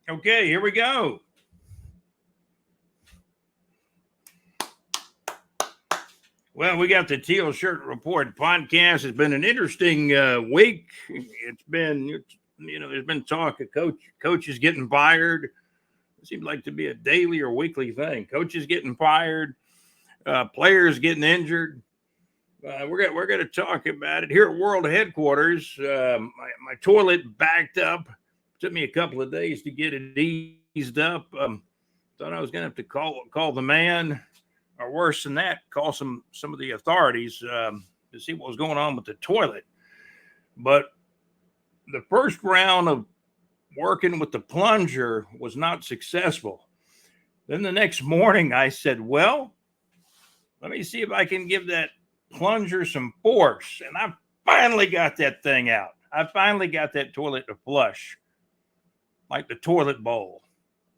Okay, here we go. Well, we got the Teal Shirt Report podcast. It's been an interesting week. It's been, there's been talk of coaches getting fired. It seems like to be a daily or weekly thing. Coaches getting fired, players getting injured. We're going to talk about it here at World Headquarters. My toilet backed up. Took me a couple of days to get it eased up. Thought I was going to have to call the man, or worse than that, call some of the authorities to see what was going on with the toilet. But the first round of working with the plunger was not successful. Then the next morning, I said, well, let me see if I can give that plunger some force. And I finally got that thing out. I finally got that toilet to flush, like the toilet bowl.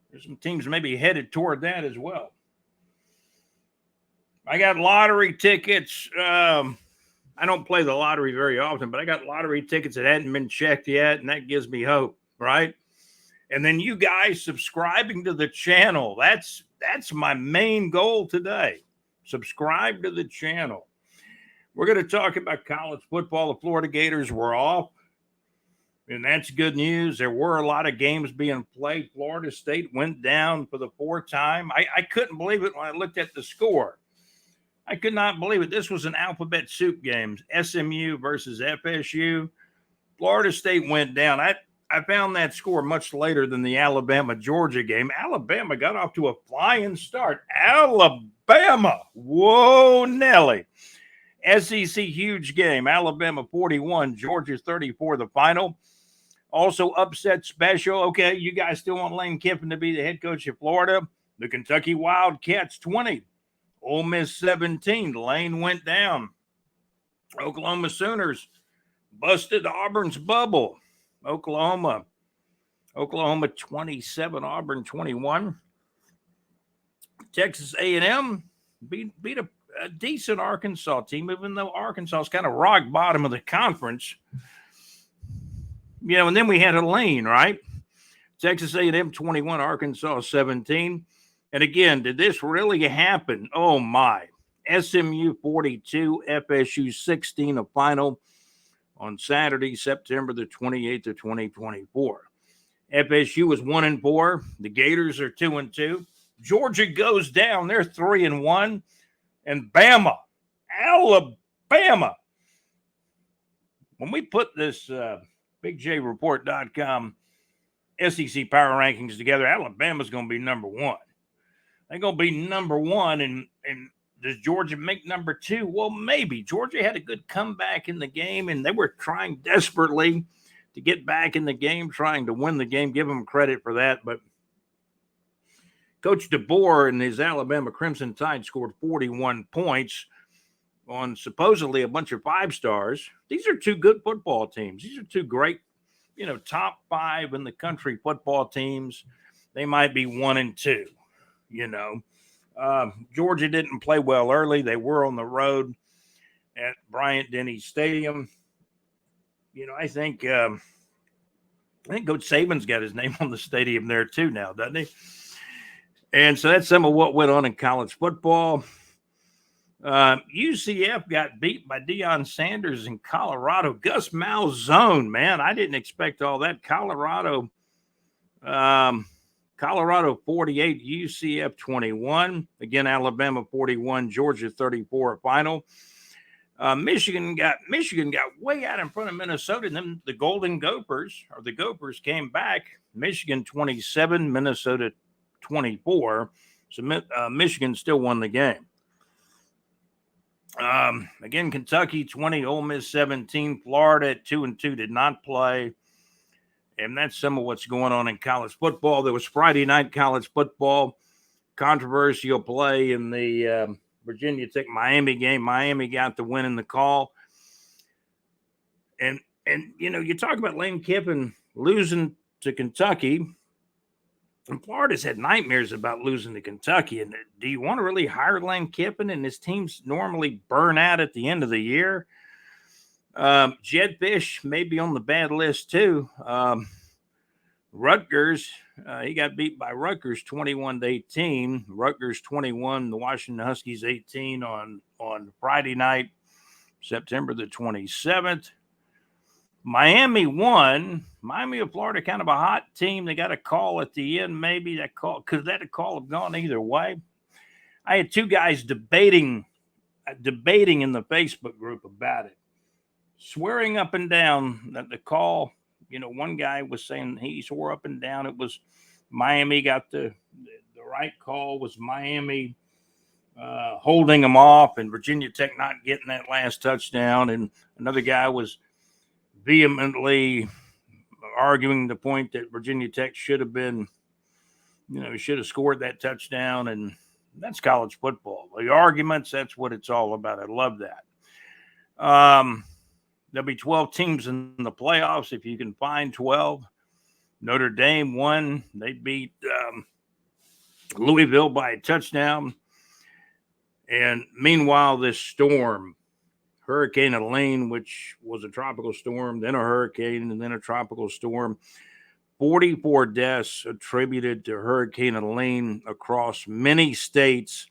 There's some teams maybe headed toward that as well. I got lottery tickets. I don't play the lottery very often, but I got lottery tickets that hadn't been checked yet, and that gives me hope, right? And then you guys subscribing to the channel. That's my main goal today. Subscribe to the channel. We're going to talk about college football. The Florida Gators were off, and that's good news. There were a lot of games being played. Florida State went down for the fourth time. I couldn't believe it when I looked at the score. I could not believe it. This was an alphabet soup game. SMU versus FSU. Florida State went down. I found that score much later than the Alabama-Georgia game. Alabama got off to a flying start. Alabama. Whoa, Nelly. SEC huge game. Alabama 41, Georgia 34, the final. Also upset special. Okay, you guys still want Lane Kiffin to be the head coach of Florida. The Kentucky Wildcats 20, Ole Miss 17. Lane went down. Oklahoma Sooners busted Auburn's bubble. Oklahoma 27, Auburn 21. Texas A&M beat a decent Arkansas team, even though Arkansas is kind of rock bottom of the conference. And then we had a lane, right? Texas A&M 21, Arkansas 17. And again, did this really happen? Oh, my. SMU 42, FSU 16, a final on Saturday, September the 28th of 2024. FSU was 1-4. The Gators are 2-2. Georgia goes down. They're 3-1. And Bama, Alabama. When we put this BigJReport.com SEC power rankings together, Alabama's going to be number one. They're going to be number one. And does Georgia make number two? Well, maybe. Georgia had a good comeback in the game, and they were trying desperately to get back in the game, trying to win the game. Give them credit for that. But Coach DeBoer and his Alabama Crimson Tide scored 41 points on supposedly a bunch of five stars. These are two good football teams. These are two great, top five in the country football teams. They might be 1-2, Georgia didn't play well early. They were on the road at Bryant-Denny Stadium. I think Coach Saban's got his name on the stadium there too now, doesn't he? And so that's some of what went on in college football. UCF got beat by Deion Sanders in Colorado. Gus Malzahn, man, I didn't expect all that. Colorado 48, UCF 21. Again, Alabama 41, Georgia 34 final. Michigan got way out in front of Minnesota, and then the Gophers came back. Michigan 27, Minnesota 24. So Michigan still won the game. Again, Kentucky 20, Ole Miss 17, Florida at 2-2 did not play. And that's some of what's going on in college football. There was Friday night college football, controversial play in the Virginia Tech Miami game. Miami got the win in the call. And you talk about Lane Kiffin losing to Kentucky. And Florida's had nightmares about losing to Kentucky. And do you want to really hire Lane Kiffin? And his teams normally burn out at the end of the year. Jed Fish may be on the bad list too. Rutgers, he got beat by Rutgers 21-18. Rutgers 21, the Washington Huskies 18 on Friday night, September the 27th. Miami won. Miami of Florida, kind of a hot team. They got a call at the end. Maybe that call, could that call have gone either way? I had two guys debating in the Facebook group about it, swearing up and down that the call, one guy was saying he swore up and down it was Miami got the right call, was Miami holding them off and Virginia Tech not getting that last touchdown. And another guy was vehemently arguing the point that Virginia Tech should have been, should have scored that touchdown. And that's college football. The arguments, that's what it's all about. I love that. There'll be 12 teams in the playoffs if you can find 12. Notre Dame won. They beat Louisville by a touchdown. And meanwhile, this storm, Hurricane Helene, which was a tropical storm, then a hurricane, and then a tropical storm, 44 deaths attributed to Hurricane Helene across many states,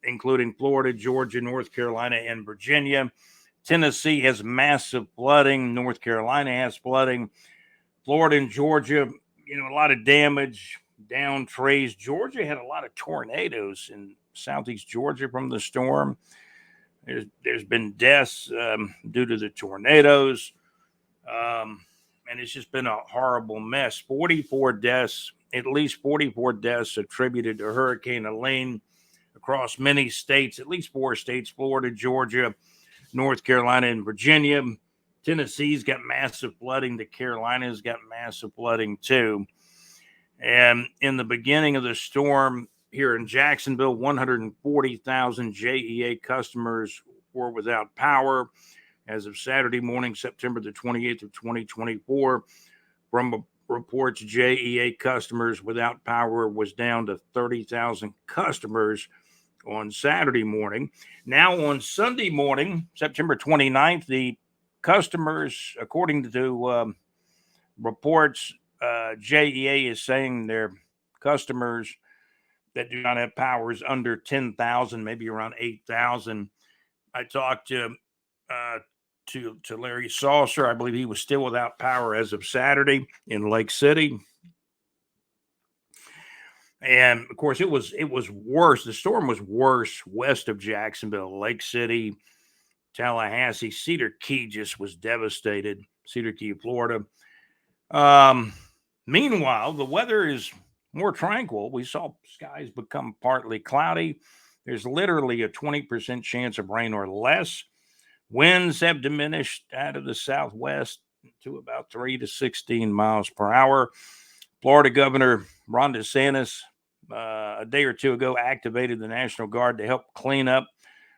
including Florida, Georgia, North Carolina, and Virginia. Tennessee has massive flooding. North Carolina has flooding. Florida and Georgia, a lot of damage, down trees. Georgia had a lot of tornadoes in southeast Georgia from the storm. There's been deaths due to the tornadoes. And it's just been a horrible mess. 44 deaths, at least 44 deaths attributed to Hurricane Helene across many states, at least 4 states, Florida, Georgia, North Carolina, and Virginia. Tennessee's got massive flooding. The Carolinas got massive flooding too. And in the beginning of the storm here in Jacksonville, 140,000 JEA customers were without power. As of Saturday morning, September the 28th of 2024, from reports, JEA customers without power was down to 30,000 customers on Saturday morning. Now on Sunday morning, September 29th, the customers, according to reports, JEA is saying their customers that do not have power is under 10,000, maybe around 8,000. I talked to Larry Saucer. I believe he was still without power as of Saturday in Lake City. And of course, it was worse. The storm was worse west of Jacksonville, Lake City, Tallahassee. Cedar Key just was devastated. Cedar Key, Florida. Meanwhile, the weather is more tranquil. We saw skies become partly cloudy. There's literally a 20% chance of rain or less. Winds have diminished out of the southwest to about 3 to 16 miles per hour. Florida Governor Ron DeSantis, a day or two ago, activated the National Guard to help clean up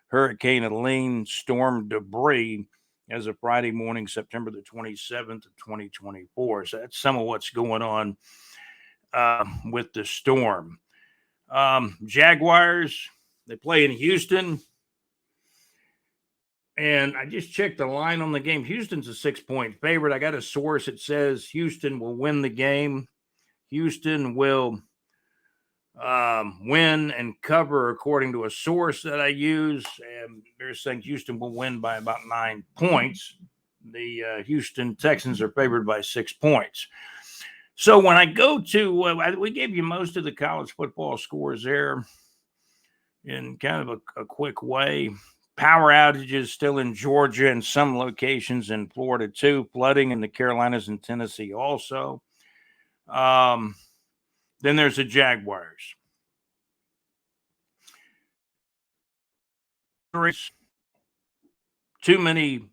Hurricane Helene storm debris as of Friday morning, September the 27th of 2024. So that's some of what's going on with the storm. Jaguars, they play in Houston. And I just checked the line on the game. Houston's a 6-point favorite. I got a source that says Houston will win the game. Houston will win and cover, according to a source that I use. And they're saying Houston will win by about 9 points. The Houston Texans are favored by 6 points. So when I go to, we gave you most of the college football scores there in kind of a quick way. Power outages still in Georgia and some locations in Florida too. Flooding in the Carolinas and Tennessee also. Then there's the Jaguars. Too many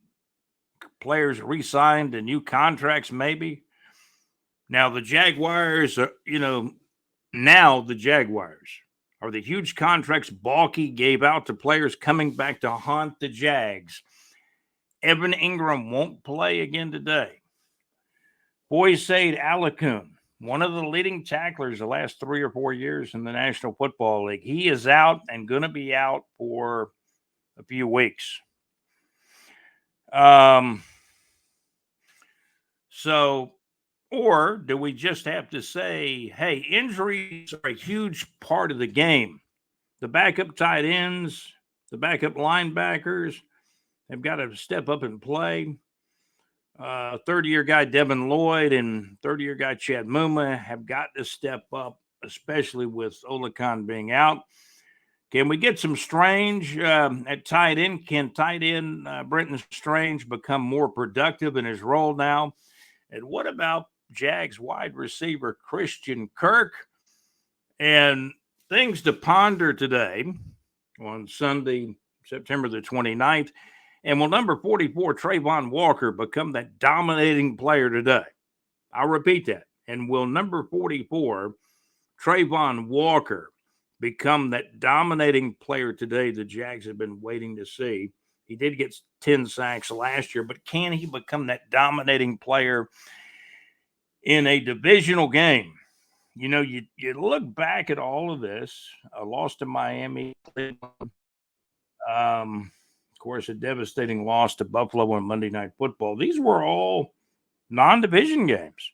players re-signed and new contracts maybe. Now the Jaguars are, now the Jaguars are the huge contracts Balky gave out to players coming back to haunt the Jags. Evan Ingram won't play again today. Boysaid Alakun, one of the leading tacklers the last 3 or 4 years in the National Football League, he is out and going to be out for a few weeks. So Or do we just have to say, hey, injuries are a huge part of the game? The backup tight ends, the backup linebackers have got to step up and play. 30-year guy Devin Lloyd and 30-year guy Chad Muma have got to step up, especially with Olakan being out. Can we get some Strange at tight end? Can tight end Brenton Strange become more productive in his role now? And what about Jags wide receiver Christian Kirk? And things to ponder today on Sunday, September the 29th. And will number 44, Trayvon Walker, become that dominating player today? I'll repeat that. And will number 44, Trayvon Walker, become that dominating player today the Jags have been waiting to see? He did get 10 sacks last year, but can he become that dominating player in a divisional game? You know, you look back at all of this, a loss to Miami, of course, a devastating loss to Buffalo on Monday Night Football. These were all non-division games.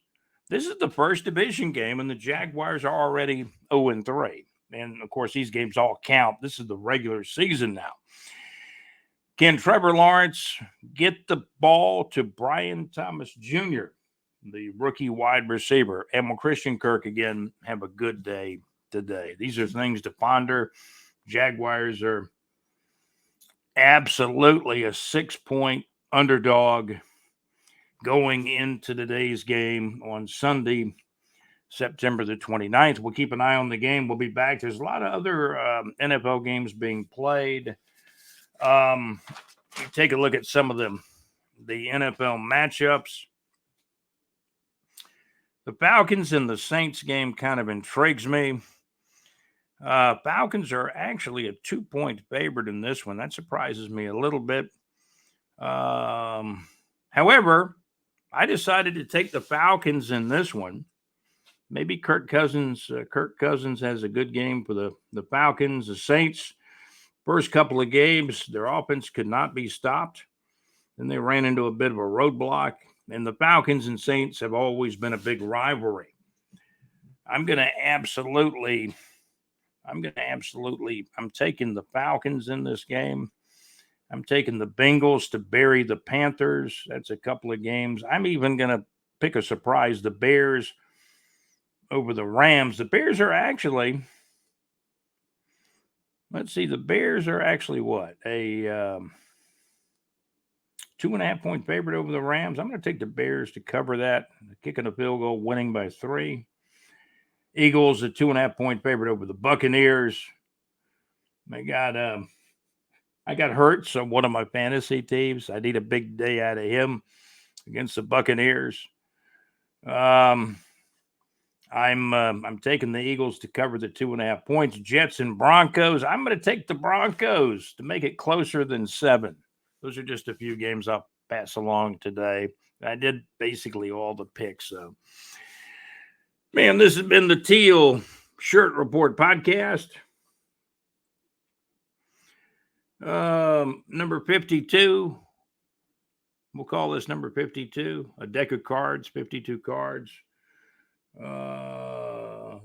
This is the first division game, and the Jaguars are already 0-3. And, of course, these games all count. This is the regular season now. Can Trevor Lawrence get the ball to Brian Thomas Jr., the rookie wide receiver? And will Christian Kirk, again, have a good day today? These are things to ponder. Jaguars are absolutely a 6-point underdog going into today's game on Sunday, September the 29th. We'll keep an eye on the game. We'll be back. There's a lot of other NFL games being played. Take a look at some of the NFL matchups. The Falcons and the Saints game kind of intrigues me. Falcons are actually a 2-point favorite in this one. That surprises me a little bit. However, I decided to take the Falcons in this one. Maybe Kirk Cousins has a good game for the Falcons. The Saints, first couple of games, their offense could not be stopped. Then they ran into a bit of a roadblock. And the Falcons and Saints have always been a big rivalry. I'm taking the Falcons in this game. I'm taking the Bengals to bury the Panthers. That's a couple of games. I'm even going to pick a surprise, the Bears over the Rams. The Bears are actually, the Bears are actually what? A 2.5-point favorite over the Rams. I'm going to take the Bears to cover that, kicking a field goal, winning by 3. Eagles, a 2.5-point favorite over the Buccaneers. I got Hurts on one of my fantasy teams. I need a big day out of him against the Buccaneers. I'm taking the Eagles to cover the 2.5 points. Jets and Broncos. I'm going to take the Broncos to make it closer than 7. Those are just a few games I'll pass along today. I did basically all the picks. So, man, this has been the Teal Shirt Report podcast. Number 52. We'll call this number 52. A deck of cards, 52 cards.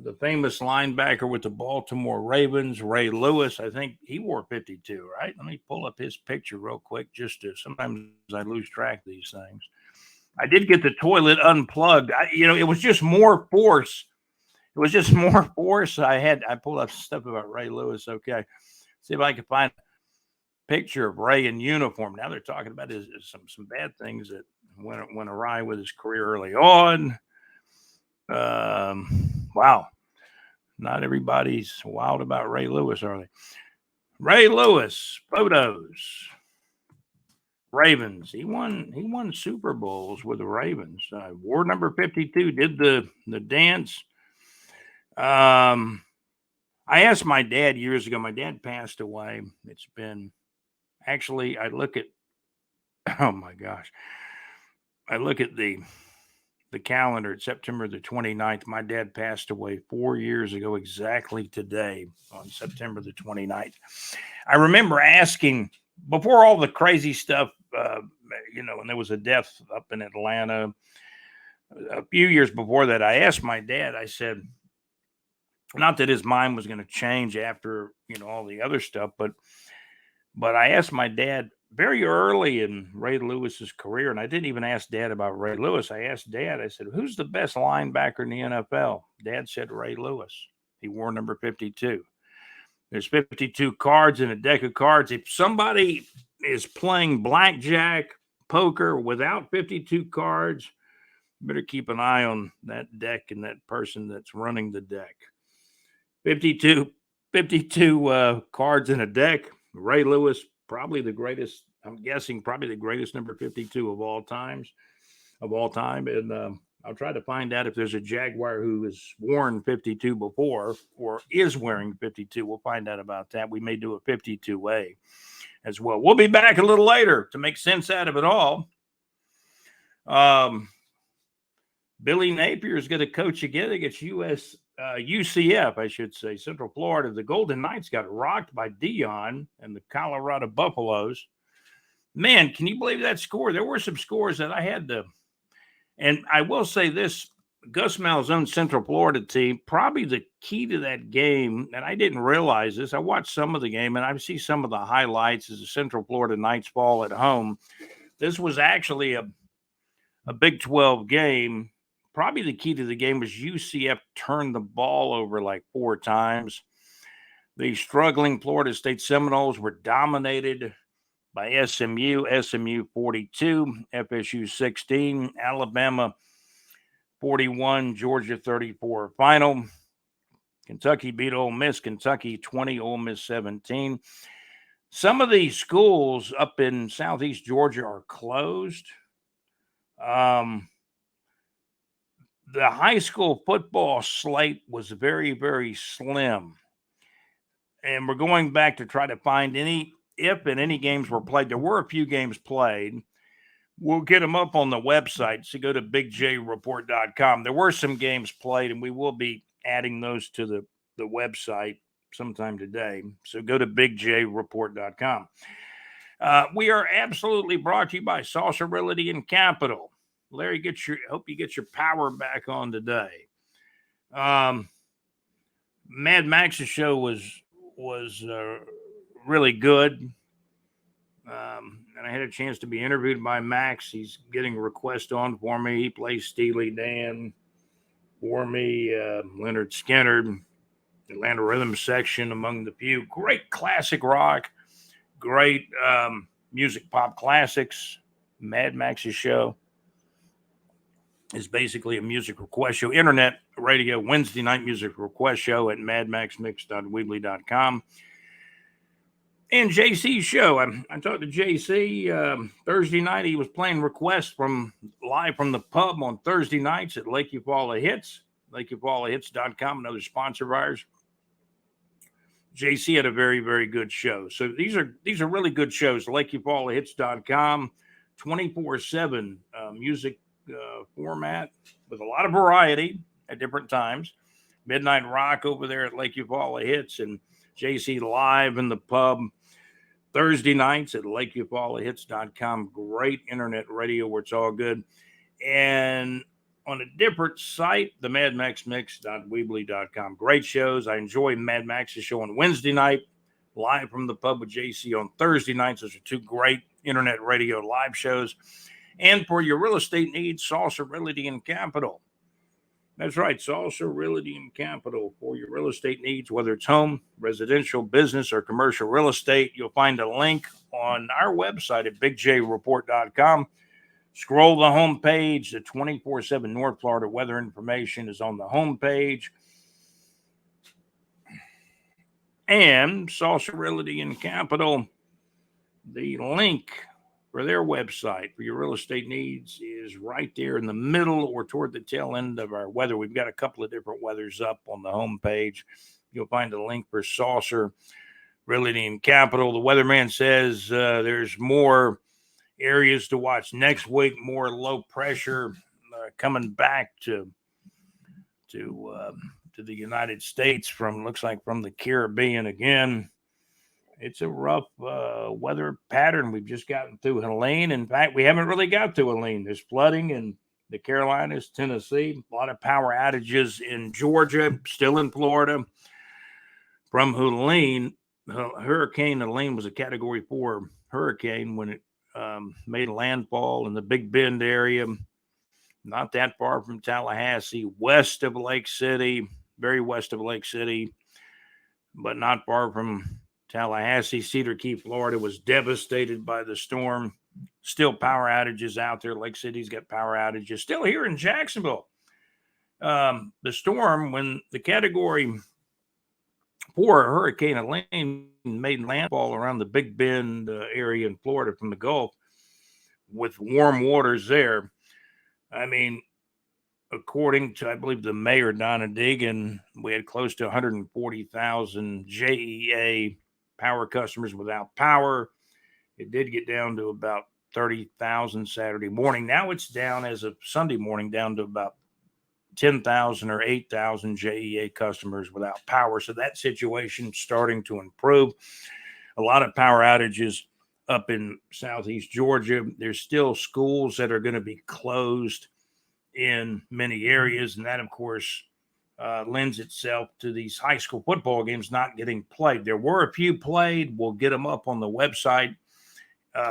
The famous linebacker with the Baltimore Ravens, Ray Lewis. I think he wore 52, right? Let me pull up his picture real quick. Sometimes I lose track of these things. I did get the toilet unplugged. It was just more force. I pulled up stuff about Ray Lewis. Okay. See if I can find a picture of Ray in uniform. Now they're talking about some bad things that went awry with his career early on. Wow. Not everybody's wild about Ray Lewis, are they? Ray Lewis, photos. Ravens. He won Super Bowls with the Ravens. Wore number 52, did the dance. I asked my dad years ago. My dad passed away. It's been actually, oh my gosh. I look at the calendar at September the 29th. My dad passed away 4 years ago, exactly today on September the 29th. I remember asking, before all the crazy stuff, when there was a death up in Atlanta, a few years before that, I asked my dad, I said, not that his mind was going to change after, all the other stuff, but I asked my dad very early in Ray Lewis's career, and I didn't even ask Dad about Ray Lewis. I asked Dad, I said, who's the best linebacker in the NFL? Dad said Ray Lewis. He wore number 52. There's 52 cards in a deck of cards. If somebody is playing blackjack, poker without 52 cards, better keep an eye on that deck and that person that's running the deck. 52 cards in a deck. Ray Lewis, probably the greatest, I'm guessing, probably the greatest number 52 of all time. And I'll try to find out if there's a Jaguar who has worn 52 before or is wearing 52. We'll find out about that. We may do a 52A as well. We'll be back a little later to make sense out of it all. Billy Napier is going to coach again against UCF, I should say, Central Florida. The Golden Knights got rocked by Dion and the Colorado Buffaloes. Man, can you believe that score? There were some scores that I had to. And I will say this, Gus Malzane's Central Florida team, probably the key to that game, and I didn't realize this. I watched some of the game, and I see some of the highlights as the Central Florida Knights fall at home. This was actually a Big 12 game. Probably the key to the game was UCF turned the ball over like 4 times. The struggling Florida State Seminoles were dominated by SMU 42, FSU 16, Alabama 41, Georgia 34 final. Kentucky beat Ole Miss, Kentucky 20, Ole Miss 17. Some of these schools up in southeast Georgia are closed. The high school football slate was very, very slim. And we're going back to try to find if any games were played. There were a few games played. We'll get them up on the website. So go to bigjreport.com. There were some games played, and we will be adding those to the website sometime today. So go to bigjreport.com. We are absolutely brought to you by Saucer Realty and Capital. Larry, hope you get your power back on today. Mad Max's show was really good. And I had a chance to be interviewed by Max. He's getting a request on for me. He plays Steely Dan for me, Leonard Skinner, Atlanta Rhythm Section among the few. Great classic rock, great music pop classics. Mad Max's show is basically a music request show, internet radio, Wednesday night music request show at madmaxmix.weebly.com. And JC's show. I talked to JC Thursday night. He was playing requests live from the pub on Thursday nights at Lake Eufaula Hits, LakeEufaulaHits.com, another sponsor of ours. JC had a very, very good show. So these are really good shows. LakeEufaulaHits.com, 24/7 music format with a lot of variety at different times. Midnight Rock over there at Lake Eufaula Hits, and JC live in the pub Thursday nights at LakeEufaulaHits.com. Great internet radio where it's all good. And on a different site, the MadMaxMix.weebly.com. Great shows. I enjoy Mad Max's show on Wednesday night, live from the pub with JC on Thursday nights. Those are 2 great internet radio live shows. And for your real estate needs, Saucer Realty and Capital. That's right, Saucer Realty and Capital for your real estate needs, whether it's home, residential, business, or commercial real estate. You'll find a link on our website at bigjreport.com. Scroll the home page. The 24/7 North Florida weather information is on the home page. And Saucer Realty and Capital, the link for their website for your real estate needs is right there in the middle or toward the tail end of our weather. We've got a couple of different weathers up on the home page. You'll find a link for Saucer Realty and Capital. The weatherman says there's more areas to watch next week, more low pressure coming back to the United States from the Caribbean again. It's a rough weather pattern. We've just gotten through Helene. In fact, we haven't really got to Helene. There's flooding and the Carolinas, Tennessee. A lot of power outages in Georgia, still in Florida. From Helene, Hurricane Helene was a Category 4 hurricane when it made landfall in the Big Bend area, not that far from Tallahassee, west of Lake City, very west of Lake City, but not far from Tallahassee. Cedar Key, Florida was devastated by the storm. Still power outages out there. Lake City's got power outages. Still here in Jacksonville. The storm, when the Category 4 Hurricane Helene made landfall around the Big Bend area in Florida from the Gulf with warm waters there. I mean, according to, I believe, the mayor, Donna Deegan, we had close to 140,000 JEA power customers without power. It did get down to about 30,000 Saturday morning. Now it's down, as of Sunday morning, down to about 10,000 or 8,000 JEA customers without power. So that situation starting to improve. A lot of power outages up in southeast Georgia. There's still schools that are going to be closed in many areas, and that, of course, lends itself to these high school football games not getting played. There were a few played. We'll get them up on the website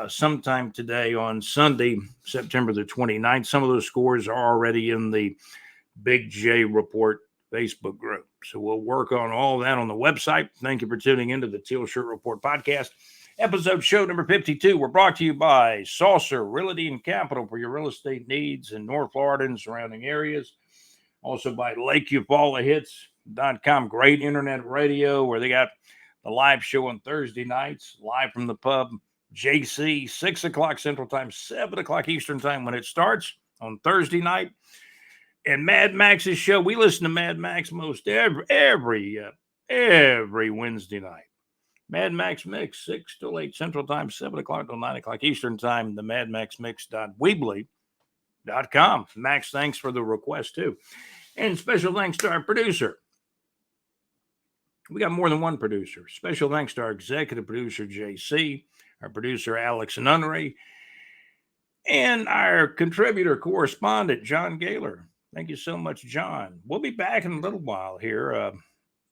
sometime today on Sunday, September the 29th. Some of those scores are already in the Big J Report Facebook group. So we'll work on all that on the website. Thank you for tuning into the Teal Shirt Report podcast. Episode show number 52. We're brought to you by Saucer Realty and Capital for your real estate needs in North Florida and surrounding areas. Also by LakeUFallahits.com. Great internet radio where they got the live show on Thursday nights, live from the pub. JC, 6 o'clock Central Time, 7 o'clock Eastern Time when it starts on Thursday night. And Mad Max's show, we listen to Mad Max most every Wednesday night. Mad Max Mix, 6 till 8 Central Time, 7 o'clock till 9 o'clock Eastern Time, the madmaxmix.weebly.com. Max, thanks for the request, too. And special thanks to our producer. We got more than one producer. Special thanks to our executive producer, JC, our producer, Alex Nunnery, and our contributor correspondent, John Gaylor. Thank you so much, John. We'll be back in a little while here.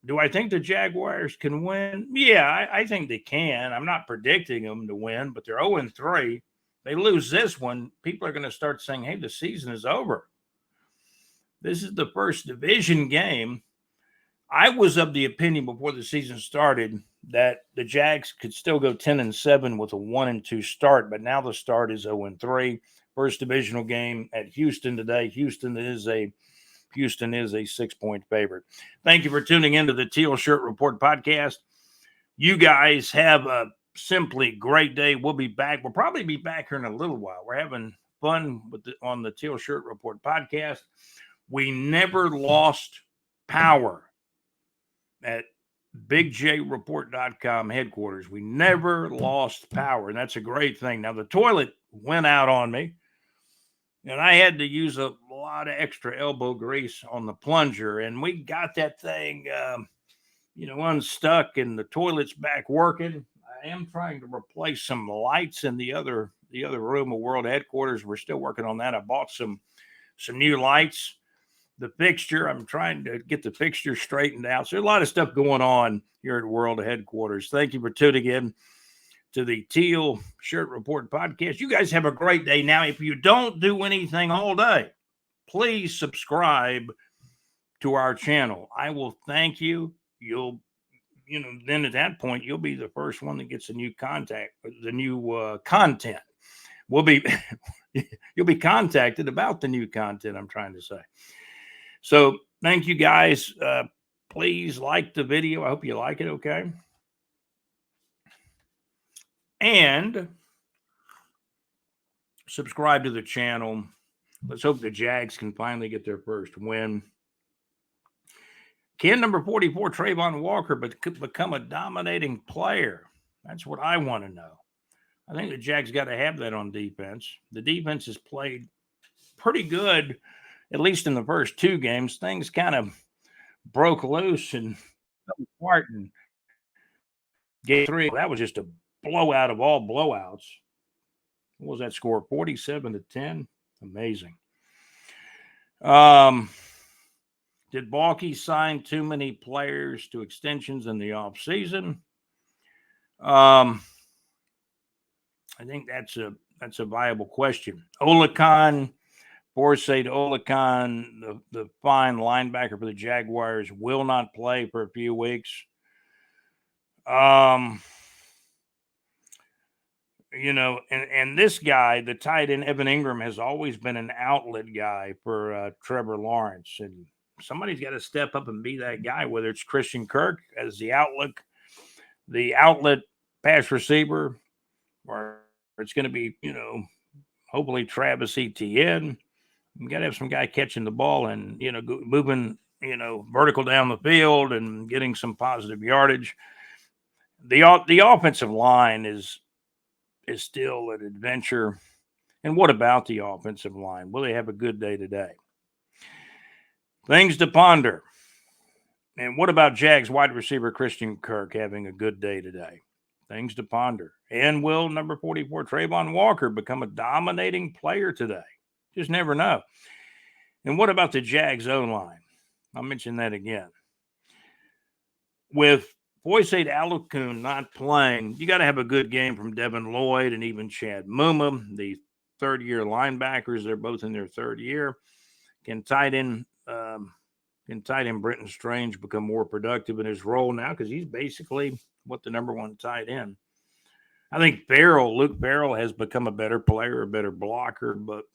Do I think the Jaguars can win? Yeah, I think they can. I'm not predicting them to win, but they're 0-3. They lose this one, people are going to start saying, hey, the season is over. This is the first division game. I was of the opinion before the season started that the Jags could still go 10-7 with a 1-2 start, but now the start is 0-3. First divisional game at Houston today. Houston is a 6-point favorite. Thank you for tuning into the Teal Shirt Report podcast. You guys have a simply great day. We'll be back. We'll probably be back here in a little while. We're having fun on the Teal Shirt Report podcast. We never lost power at BigJReport.com headquarters. We never lost power, and that's a great thing. Now, the toilet went out on me, and I had to use a lot of extra elbow grease on the plunger, and we got that thing, unstuck, and the toilet's back working. I am trying to replace some lights in the other room of World Headquarters. We're still working on that. I bought some new lights. The fixture, I'm trying to get the fixture straightened out. So there's a lot of stuff going on here at World Headquarters. Thank you for tuning in to the Teal Shirt Report podcast. You guys have a great day. Now, if you don't do anything all day, please subscribe to our channel. I will thank you. Then at that point, you'll be the first one that gets the new content. You'll be contacted about the new content, I'm trying to say. So thank you guys. Please like the video. I hope you like it. Okay. And subscribe to the channel. Let's hope the Jags can finally get their first win. Can number 44, Trayvon Walker, become a dominating player? That's what I want to know. I think the Jags got to have that on defense. The defense has played pretty good, at least in the first two games. Things kind of broke loose and fell apart in game 3. That was just a blowout of all blowouts. What was that score? 47-10. Amazing. Did Balky sign too many players to extensions in the offseason? I think that's a viable question. Olicon, Borsade Olicon, the fine linebacker for the Jaguars, will not play for a few weeks. And this guy, the tight end Evan Ingram, has always been an outlet guy for Trevor Lawrence, and somebody's got to step up and be that guy. Whether it's Christian Kirk as the outlet pass receiver, or it's going to be, hopefully Travis Etienne. You got to have some guy catching the ball and moving, vertical down the field and getting some positive yardage. The offensive line is still an adventure. And what about the offensive line? Will they have a good day today? Things to ponder. And what about Jags wide receiver Christian Kirk having a good day today? Things to ponder. And will number 44 Trayvon Walker become a dominating player today? Just never know. And what about the Jags O-line? I'll mention that again. With Boysaid Alukun not playing, you got to have a good game from Devin Lloyd and even Chad Muma, the third-year linebackers. They're both in their third year. Can tight end Brenton Strange become more productive in his role now? Because he's basically the number one tight end. I think Luke Farrell has become a better player, a better blocker, but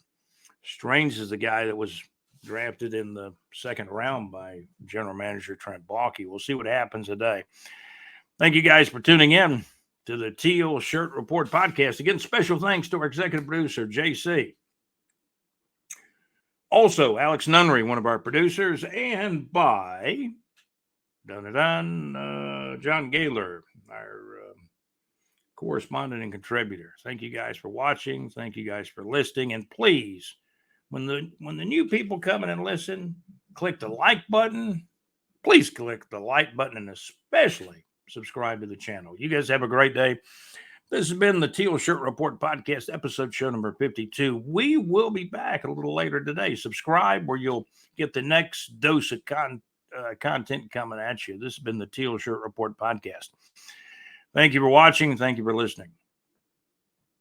Strange is the guy that was drafted in the second round by general manager Trent Baalke. We'll see what happens today. Thank you guys for tuning in to the Teal Shirt Report podcast. Again, special thanks to our executive producer, JC. Also, Alex Nunnery, one of our producers, and by John Gaylor, our correspondent and contributor. Thank you guys for watching. Thank you guys for listening. And please, when the new people come in and listen, click the like button. Please click the like button and especially subscribe to the channel. You guys have a great day. This has been the Teal Shirt Report podcast, episode show number 52. We will be back a little later today. Subscribe where you'll get the next dose of content coming at you. This has been the Teal Shirt Report podcast. Thank you for watching. Thank you for listening.